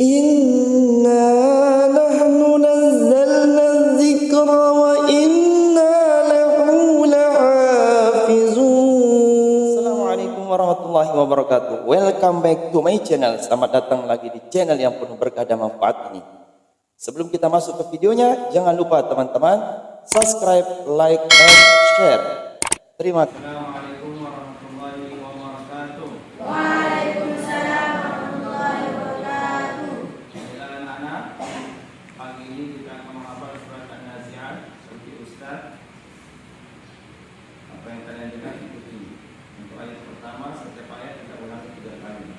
Inna nahnu nazzalna dzikra wa inna lahu lahafizun. Assalamualaikum warahmatullahi wabarakatuh. Welcome back to my channel. Selamat datang lagi di channel yang penuh berkah dan manfaat ini. Sebelum kita masuk ke videonya, jangan lupa teman-teman subscribe, like, and share. Terima kasih. Assalamualaikum warahmatullahi wabarakatuh. Waalaikumsalam warahmatullahi wabarakatuh. Baiklah anak-anak, pagi ini kita akan menghafal surat An-Nazi'at seperti Ustaz. Apa yang kalian dengar ikuti. Untuk ayat pertama, setiap ayat kita ulangi 3 kali.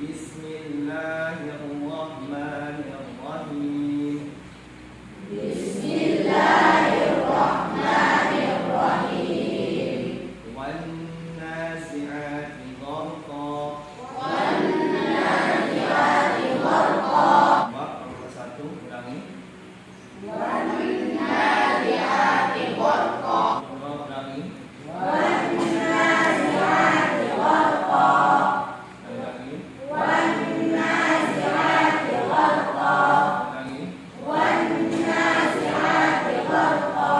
Bismillahirrahmanirrahim. Bismillahirrahmanirrahim. Wan-nazi'ati gharqa. Wan-nazi'ati gharqa. Nomor 1 ulangi. Wan-nazi'ati gharqa. Nomor 2 ulangi. Wan-nazi'ati gharqa. Ulangi. Wan-nazi'ati gharqa. Ulangi. Wan-nazi'ati gharqa.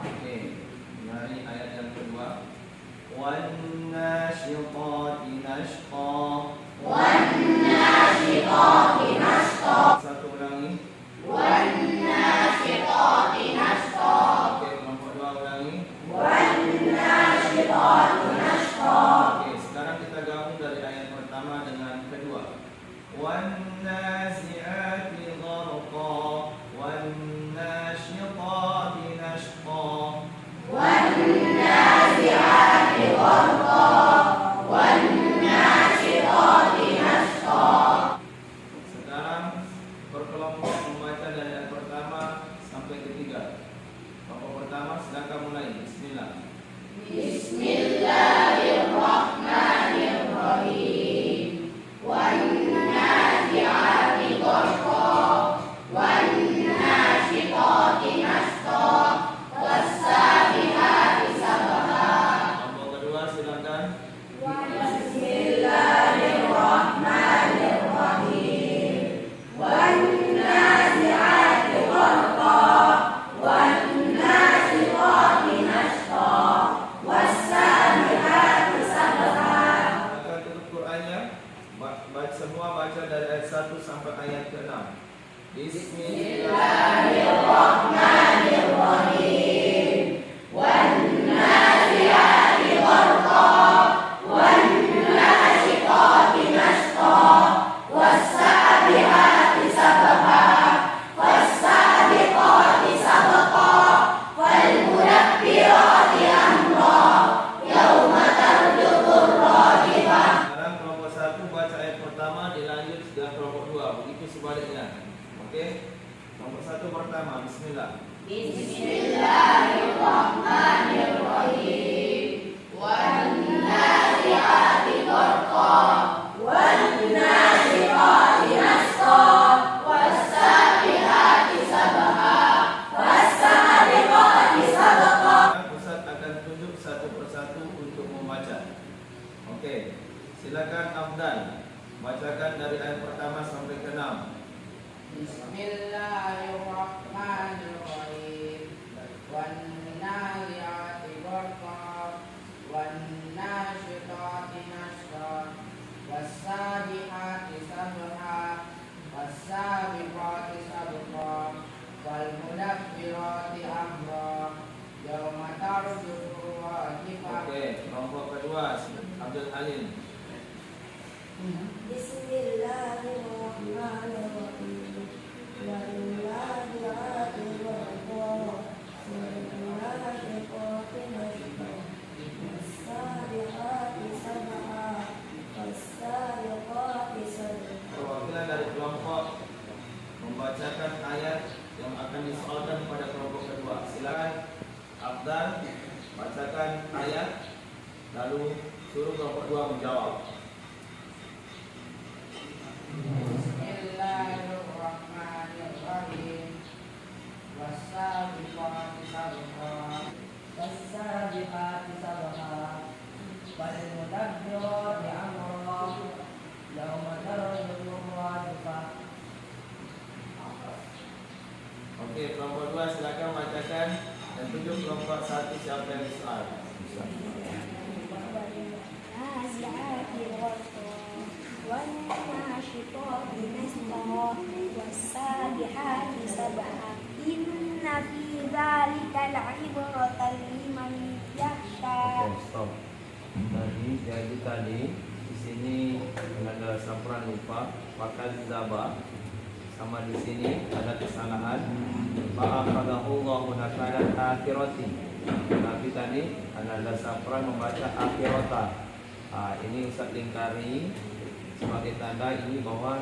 Oke, mari ayat yang kedua. Wan-nasyiqati nashqa. Wan-nasyiqati nashqa. Satu ulangi. Wan-nasyiqati nashqa. Oke, nomor 2 ulangi. Wan-nasyiqati nashqa. Oke, sekarang kita gabung dari ayat pertama dengan kedua. Wan-nazi'ati gharqa. Wan-nasyiqati nashqa. Wan-nazi'ati gharqa. Wan-nasyiqati nashqa. Sekarang berkelompok membaca dari ayat pertama sampai ketiga. Kelompok pertama silakan mulai. Bismillah. Bismillahirrahmanirrahim. Wan-nazi'ati gharqa. Wan-nasyiqati nashqa. Was-sabihati sabha. Kelompok kedua silakan. Bismillahirrahmanirrahim. Wan-nazi'ati gharqa. Wan-nasyiqati nashqa. Was-sabihati sabha. Akan tutup Qurannya. Semua baca dari ayat 1 sampai ayat ke-6. Bismillahirrahmanirrahim. Wan-nazi'ati gharqa. Wan-nasyiqati nashqa. Was-sabihati sabha. Fas-sabiqati sabqa. Fal-mudabbirati amra. Yauma tarjufur rajifah. Sekarang kelompok 1 baca ayat pertama, dilanjut dengan kelompok 2. Begitu sebaliknya. Oke? Kelompok 1 pertama, bismillah. Bismillahirrahmanirrahim. Wan-nazi'ati gharqa. Wan-nasyiqati nashqa. Was-sabihati sabha. Fas-sabiqati sabqa. Ustaz akan tunjuk satu persatu untuk membaca. Oke. Silakan Afdan. Bacakan dari ayat pertama sampai ke-6. Bismillahirrahmanirrahim. Wan-nazi'ati gharqa. Wan-nasyiqati nashqa. Was-sabihati sabha. Was-sabiqati sabqa. Wal-mudabbirati amra. Yauma tarjufu rajifah. Oke, kelompok kedua Abdul Halim. Bismillahirrahmanirrahim. Wan-nazi'ati gharqa. Wan-nasyiqati nashqa. Was-sabihati sabha. Was-sabiqati sabqa. Perwakilan dari kelompok membacakan ayat yang akan disoalkan pada kelompok kedua. Silakan Abdan bacakan ayat, lalu suruh kelompok 2 menjawab. Bismillahirrahmanirrahim. Was-sabiqati sabqa. Was-sabiqati sabqa. Wal-mudabbirati amra. Yauma tarjufu rajifah. Oke, kelompok 2 silakan bacakan dan tunjuk kelompok 1 siapa yang soal. والنازعات غرقا والناشطات نشطا والسابحات سبحا إن في ذلك لعبرة لمن يخشى. Oke, stop. Tadi di sini ada sampran lupa, pakai zaba. Sama di sini ada kesalahan. Fa'akhadahullahu nakalan akhirati. Tapi tadi ada sampran membaca akhirata. Ini Ustaz lingkari sebagai tanda ini bahwa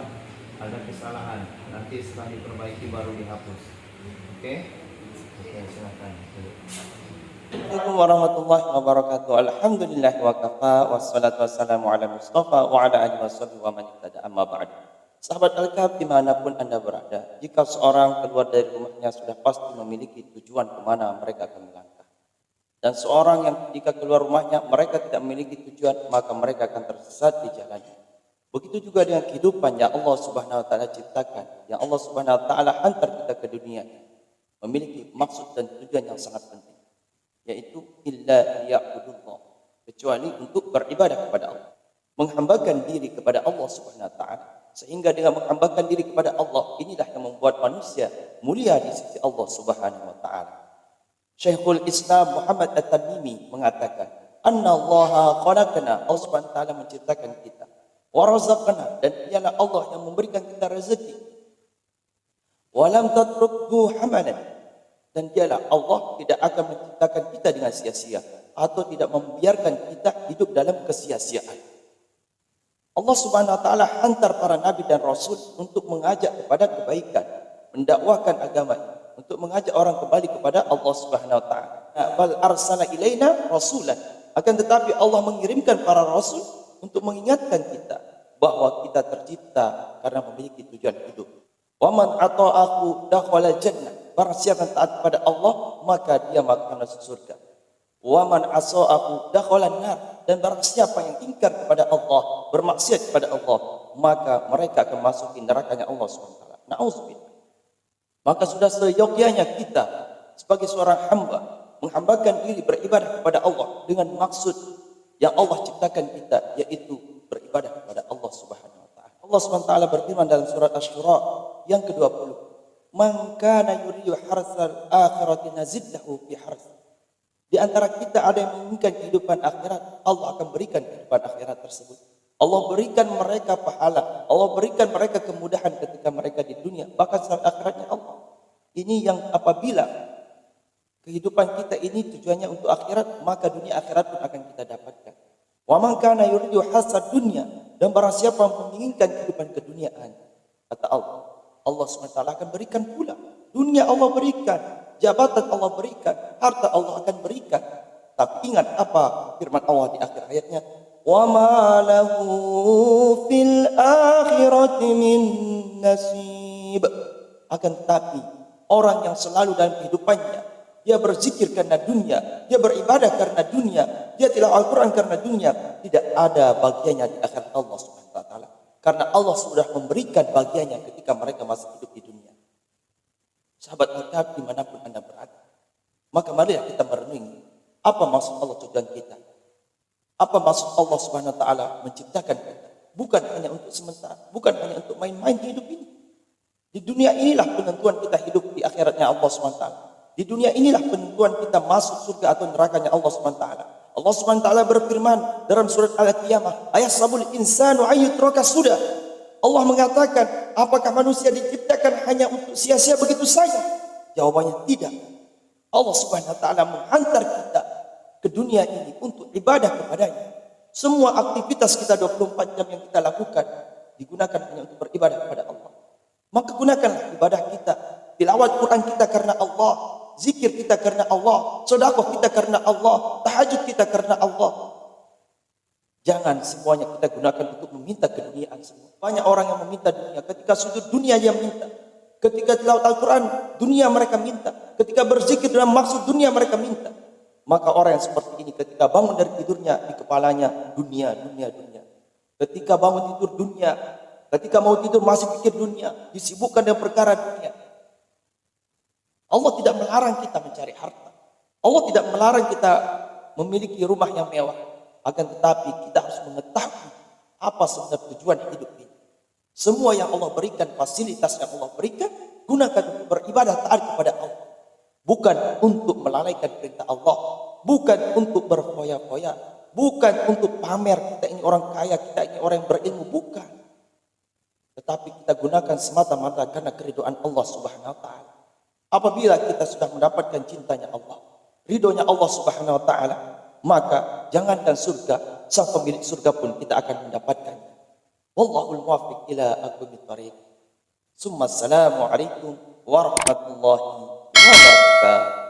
ada kesalahan. Nanti setelah diperbaiki baru dihapus. Oke? Oke, silakan. Assalamualaikum warahmatullahi wabarakatuh. Alhamdulillah wa kafa wassalatu wassalamu ala Mustafa wa ala alihi washabihi wa man ihtada amma ba'd. Sahabat Al-Kahf dimanapun Anda berada, jika seorang keluar dari rumahnya sudah pasti memiliki tujuan kemana mereka akan melangkah. Dan seorang yang jika keluar rumahnya mereka tidak memiliki tujuan, maka mereka akan tersesat di jalannya. Begitu juga dengan kehidupan yang Allah Subhanahu wa taala ciptakan, yang Allah Subhanahu wa taala hantar kita ke dunia, memiliki maksud dan tujuan yang sangat penting, yaitu illa liya'budullah, kecuali untuk beribadah kepada Allah, menghambakan diri kepada Allah Subhanahu wa taala. Sehingga dengan menghambakan diri kepada Allah, inilah yang membuat manusia mulia di sisi Allah Subhanahu wa taala. Syekhul Islam Muhammad At-Tamimi mengatakan, "Annallaha khalaqana", Allah Subhanahu wa taala menciptakan kita. Wa razaqana, dan dialah Allah yang memberikan kita rezeki. Wa lam tatrukhu hamalan, dan dialah Allah tidak akan menciptakan kita dengan sia-sia atau tidak membiarkan kita hidup dalam kesia-siaan. Allah Subhanahu wa taala hantar para nabi dan rasul untuk mengajak kepada kebaikan, mendakwahkan agama, untuk mengajak orang kembali kepada Allah Subhanahu wa taala. Bal arsala ilaina rasulan, akan tetapi Allah mengirimkan para rasul untuk mengingatkan kita bahwa kita tercipta karena memiliki tujuan hidup. Wa man ata'ahu dakhala jannah, barang siapa taat kepada Allah maka dia akan masuk surga. Wa man asa'ahu dakhala nar, dan barang siapa yang ingkar kepada Allah, bermaksiat kepada Allah, maka mereka akan masuki nerakanya Allah SWT. Na'udzubillah. Maka sudah seyogyanya kita sebagai seorang hamba menghambakan diri beribadah kepada Allah dengan maksud yang Allah ciptakan kita, yaitu beribadah kepada Allah Subhanahu wa taala. Allah Subhanahu wa taala berfirman dalam surat Asy-Syura yang ke-20, "Man kana yuridu harsal akhirati nazid lahu fi harsi." Di antara kita ada yang menginginkan kehidupan akhirat, Allah akan berikan kehidupan akhirat tersebut. Allah berikan mereka pahala, Allah berikan mereka kemudahan ketika mereka di dunia, bahkan sampai akhiratnya Allah. Ini yang apabila kehidupan kita ini tujuannya untuk akhirat, maka dunia akhirat pun akan kita dapatkan. Wa man kana yuridu hasad dunya, dan barang siapa yang menginginkan kehidupan keduniaan, kata Allah, Allah SWT akan berikan pula. Dunia Allah berikan, jabatan Allah berikan, harta Allah akan berikan. Tapi ingat apa firman Allah di akhir ayatnya? Wa ma lahu fil akhirati min nasib. Akan tetapi orang yang selalu dalam kehidupannya dia berzikir karena dunia, dia beribadah karena dunia, dia tilawah Al-Quran karena dunia, tidak ada bagiannya di akhirat Allah Subhanahu wa taala. Karena Allah sudah memberikan bagiannya ketika mereka masih hidup di dunia. Sahabat Al-Kahf dimanapun Anda berada, maka marilah kita merenungi apa maksud Allah tujuan kita. Apa maksud Allah Subhanahu wa taala menciptakan kita? Bukan hanya untuk sementara, bukan hanya untuk main-main di hidup ini. Di dunia inilah penentuan kita hidup di akhiratnya Allah Subhanahu wa taala. Di dunia inilah penentuan kita masuk surga atau nerakanya Allah Subhanahu wa taala. Allah Subhanahu wa taala berfirman dalam surat Al-Qiyamah, "Ayasabul insanu ayyutraka sudah." Allah mengatakan, apakah manusia diciptakan hanya untuk sia-sia begitu saja? Jawabannya tidak. Allah Subhanahu wa taala menghantar kita ke dunia ini untuk ibadah kepadanya. Semua aktivitas kita 24 jam yang kita lakukan digunakan hanya untuk beribadah kepada Allah. Maka gunakanlah ibadah kita, tilawat Quran kita karena Allah, zikir kita karena Allah, sedekah kita karena Allah, tahajud kita karena Allah. Jangan semuanya kita gunakan untuk meminta keduniaan semua. Banyak orang yang meminta dunia. Ketika sujud dunia dia minta. Ketika tilawat Al-Quran dunia mereka minta. Ketika berzikir dalam maksud dunia mereka minta. Maka orang yang seperti ini ketika bangun dari tidurnya di kepalanya dunia, dunia, dunia. Ketika bangun tidur dunia. Ketika mau tidur masih pikir dunia. Disibukkan dengan perkara dunia. Allah tidak melarang kita mencari harta. Allah tidak melarang kita memiliki rumah yang mewah. Akan tetapi kita harus mengetahui apa sebenarnya tujuan hidup ini. Semua yang Allah berikan, fasilitas yang Allah berikan, gunakan untuk beribadah taat kepada Allah. Bukan untuk melalaikan perintah Allah. Bukan untuk berfoya-foya. Bukan untuk pamer kita ini orang kaya, kita ini orang yang berilmu. Bukan. Tetapi kita gunakan semata-mata karena keridhaan Allah Subhanahu wa taala. Apabila kita sudah mendapatkan cintanya Allah, ridhonya Allah Subhanahu wa taala, maka jangankan surga, sang pemilik surga pun kita akan mendapatkan. Wallahul muwaffiq ila aqwamit thariq. Assalamu alaikum warahmatullahi wabarakatuh.